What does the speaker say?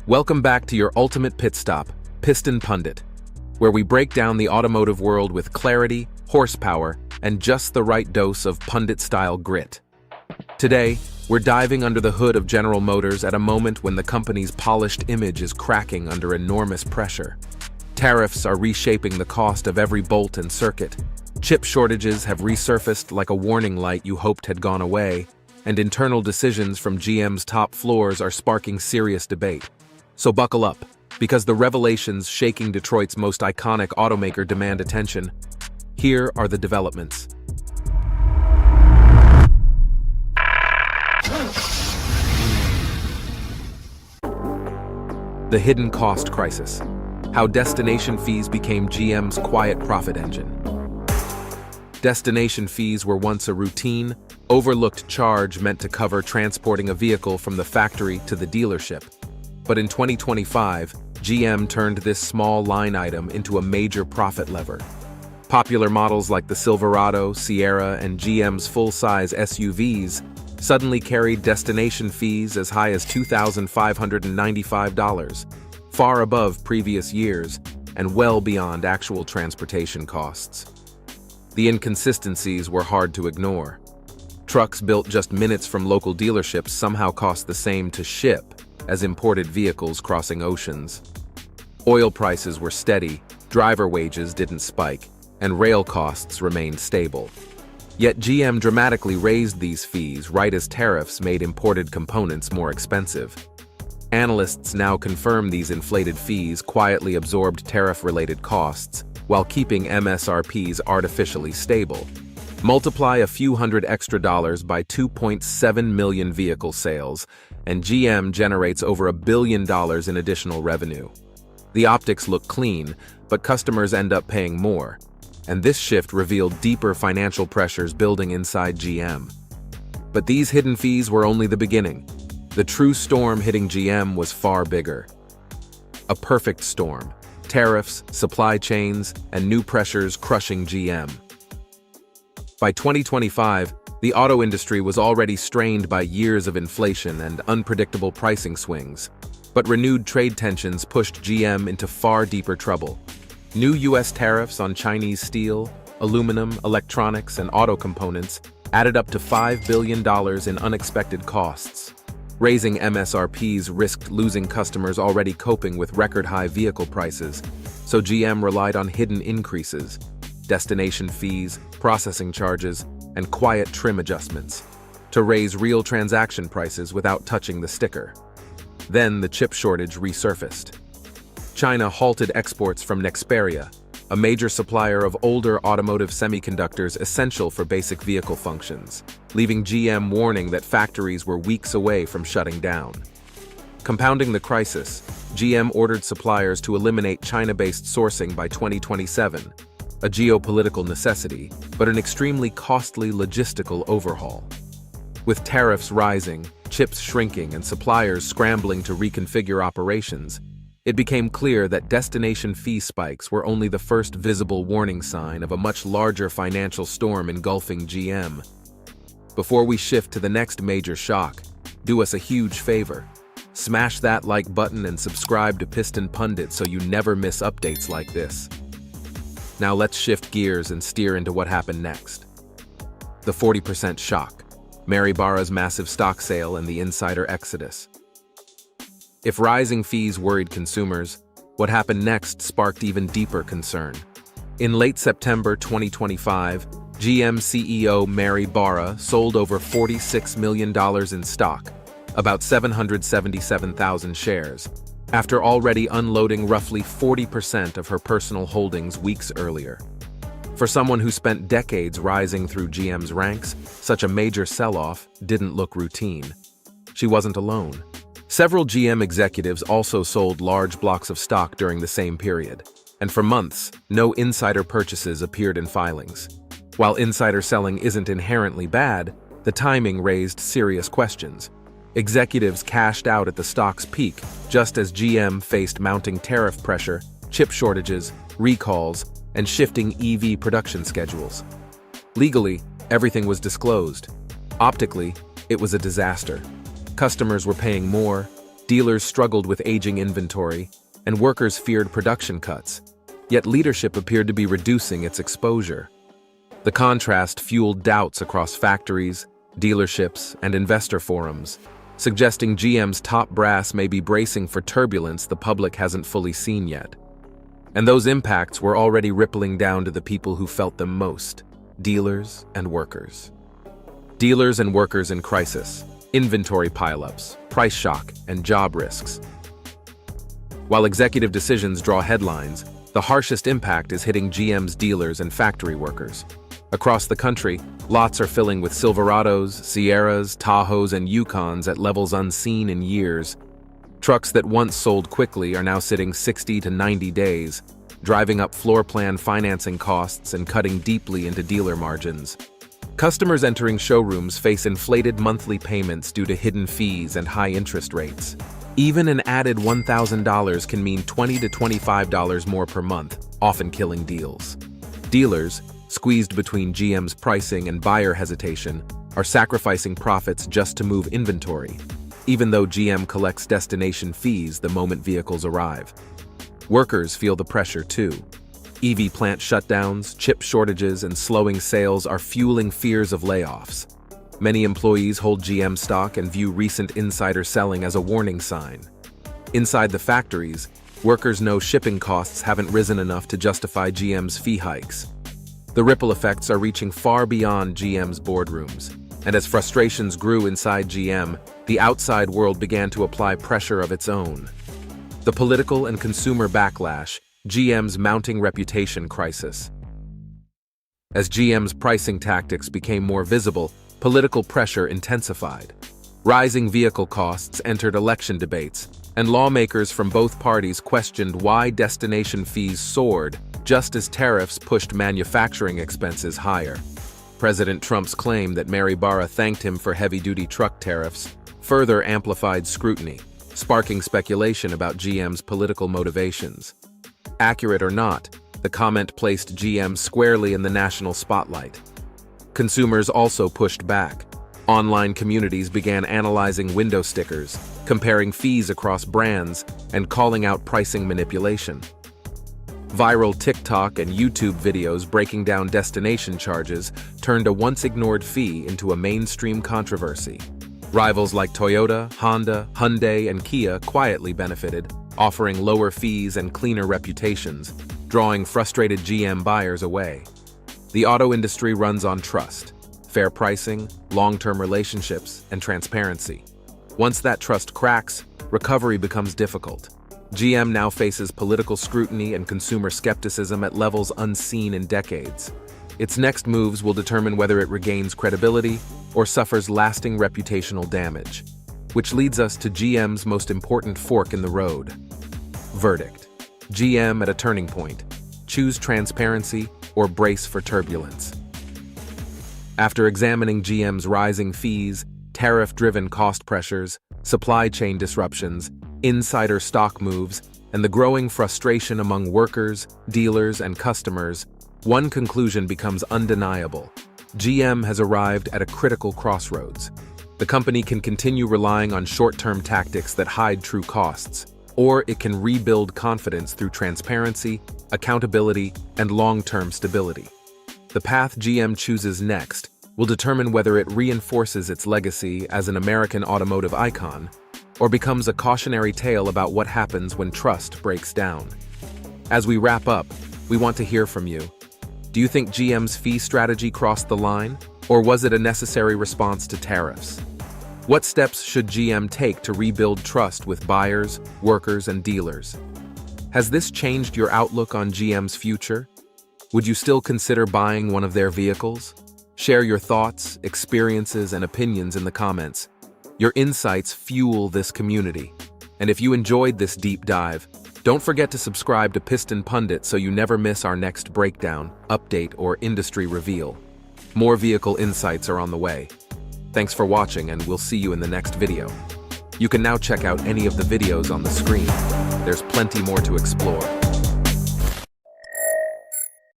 Welcome back to your ultimate pit stop, Piston Pundit, where we break down the automotive world with clarity, horsepower, and just the right dose of pundit-style grit. Today, we're diving under the hood of General Motors at a moment when the company's polished image is cracking under enormous pressure. Tariffs are reshaping the cost of every bolt and circuit. Chip shortages have resurfaced like a warning light you hoped had gone away, and internal decisions from GM's top floors are sparking serious debate. So buckle up, because the revelations shaking Detroit's most iconic automaker demand attention. Here are the developments. The hidden cost crisis. How destination fees became GM's quiet profit engine. Destination fees were once a routine, overlooked charge meant to cover transporting a vehicle from the factory to the dealership. But in 2025, GM turned this small line item into a major profit lever. Popular models like the Silverado, Sierra, and GM's full-size SUVs suddenly carried destination fees as high as $2,595, far above previous years and well beyond actual transportation costs. The inconsistencies were hard to ignore. Trucks built just minutes from local dealerships somehow cost the same to ship as imported vehicles crossing oceans. Oil prices were steady, driver wages didn't spike, and rail costs remained stable. Yet GM dramatically raised these fees right as tariffs made imported components more expensive. Analysts now confirm these inflated fees quietly absorbed tariff-related costs, while keeping MSRPs artificially stable. Multiply a few hundred extra dollars by 2.7 million vehicle sales, and GM generates over $1 billion in additional revenue. The optics look clean, but customers end up paying more, and this shift revealed deeper financial pressures building inside GM. But these hidden fees were only the beginning. The true storm hitting GM was far bigger. A perfect storm. Tariffs, supply chains, and new pressures crushing GM. By 2025, the auto industry was already strained by years of inflation and unpredictable pricing swings, but renewed trade tensions pushed GM into far deeper trouble. New U.S. tariffs on Chinese steel, aluminum, electronics, and auto components added up to $5 billion in unexpected costs. Raising MSRPs risked losing customers already coping with record-high vehicle prices, so GM relied on hidden increases, destination fees, processing charges, and quiet trim adjustments to raise real transaction prices without touching the sticker. Then the chip shortage resurfaced. China halted exports from Nexperia, a major supplier of older automotive semiconductors essential for basic vehicle functions, leaving GM warning that factories were weeks away from shutting down. Compounding the crisis, GM ordered suppliers to eliminate China-based sourcing by 2027, a geopolitical necessity, but an extremely costly logistical overhaul. With tariffs rising, chips shrinking, and suppliers scrambling to reconfigure operations, it became clear that destination fee spikes were only the first visible warning sign of a much larger financial storm engulfing GM. Before we shift to the next major shock, do us a huge favor. Smash that like button and subscribe to Piston Pundit so you never miss updates like this. Now let's shift gears and steer into what happened next. The 40% shock, Barra's massive stock sale, and the insider exodus. If rising fees worried consumers, what happened next sparked even deeper concern. In late September 2025, GM CEO Barra sold over $46 million in stock, about 777,000 shares, after already unloading roughly 40% of her personal holdings weeks earlier. For someone who spent decades rising through GM's ranks, such a major sell-off didn't look routine. She wasn't alone. Several GM executives also sold large blocks of stock during the same period, and for months, no insider purchases appeared in filings. While insider selling isn't inherently bad, the timing raised serious questions. Executives cashed out at the stock's peak, just as GM faced mounting tariff pressure, chip shortages, recalls, and shifting EV production schedules. Legally, everything was disclosed. Optically, it was a disaster. Customers were paying more, Dealers struggled with aging inventory, and workers feared production cuts, yet leadership appeared to be reducing its exposure. The contrast fueled doubts across factories, dealerships, and investor forums, suggesting GM's top brass may be bracing for turbulence the public hasn't fully seen yet. And those impacts were already rippling down to the people who felt them most: dealers and workers. Dealers and workers in crisis, inventory pileups, price shock, and job risks. While executive decisions draw headlines, the harshest impact is hitting GM's dealers and factory workers. Across the country, lots are filling with Silverados, Sierras, Tahoes, and Yukons at levels unseen in years. Trucks that once sold quickly are now sitting 60 to 90 days, driving up floor plan financing costs and cutting deeply into dealer margins. Customers entering showrooms face inflated monthly payments due to hidden fees and high interest rates. Even an added $1,000 can mean $20 to $25 more per month, often killing deals. Dealers, squeezed between GM's pricing and buyer hesitation, are sacrificing profits just to move inventory, even though GM collects destination fees the moment vehicles arrive. Workers feel the pressure too. EV plant shutdowns, chip shortages, and slowing sales are fueling fears of layoffs. Many employees hold GM stock and view recent insider selling as a warning sign. Inside the factories, workers know shipping costs haven't risen enough to justify GM's fee hikes. The ripple effects are reaching far beyond GM's boardrooms, and as frustrations grew inside GM, the outside world began to apply pressure of its own. The political and consumer backlash, GM's mounting reputation crisis. As GM's pricing tactics became more visible, political pressure intensified. Rising vehicle costs entered election debates, and lawmakers from both parties questioned why destination fees soared just as tariffs pushed manufacturing expenses higher. President Trump's claim that Mary Barra thanked him for heavy-duty truck tariffs further amplified scrutiny, sparking speculation about GM's political motivations. Accurate or not, the comment placed GM squarely in the national spotlight. Consumers also pushed back. Online communities began analyzing window stickers, comparing fees across brands, and calling out pricing manipulation. Viral TikTok and YouTube videos breaking down destination charges turned a once-ignored fee into a mainstream controversy. Rivals like Toyota, Honda, Hyundai, and Kia quietly benefited, offering lower fees and cleaner reputations, drawing frustrated GM buyers away. The auto industry runs on trust, fair pricing, long-term relationships, and transparency. Once that trust cracks, recovery becomes difficult. GM now faces political scrutiny and consumer skepticism at levels unseen in decades. Its next moves will determine whether it regains credibility or suffers lasting reputational damage, which leads us to GM's most important fork in the road. Verdict: GM at a turning point. Choose transparency or brace for turbulence. After examining GM's rising fees, tariff-driven cost pressures, supply chain disruptions, insider stock moves, and the growing frustration among workers, dealers, and customers, one conclusion becomes undeniable. GM has arrived at a critical crossroads. The company can continue relying on short-term tactics that hide true costs, or it can rebuild confidence through transparency, accountability, and long-term stability. The path GM chooses next will determine whether it reinforces its legacy as an American automotive icon or becomes a cautionary tale about what happens when trust breaks down. As we wrap up, we want to hear from you. Do you think GM's fee strategy crossed the line, or was it a necessary response to tariffs? What steps should GM take to rebuild trust with buyers, workers, and dealers? Has this changed your outlook on GM's future? Would you still consider buying one of their vehicles? Share your thoughts, experiences, and opinions in the comments. Your insights fuel this community. And if you enjoyed this deep dive, don't forget to subscribe to Piston Pundit so you never miss our next breakdown, update, or industry reveal. More vehicle insights are on the way. Thanks for watching, and we'll see you in the next video. You can now check out any of the videos on the screen. There's plenty more to explore.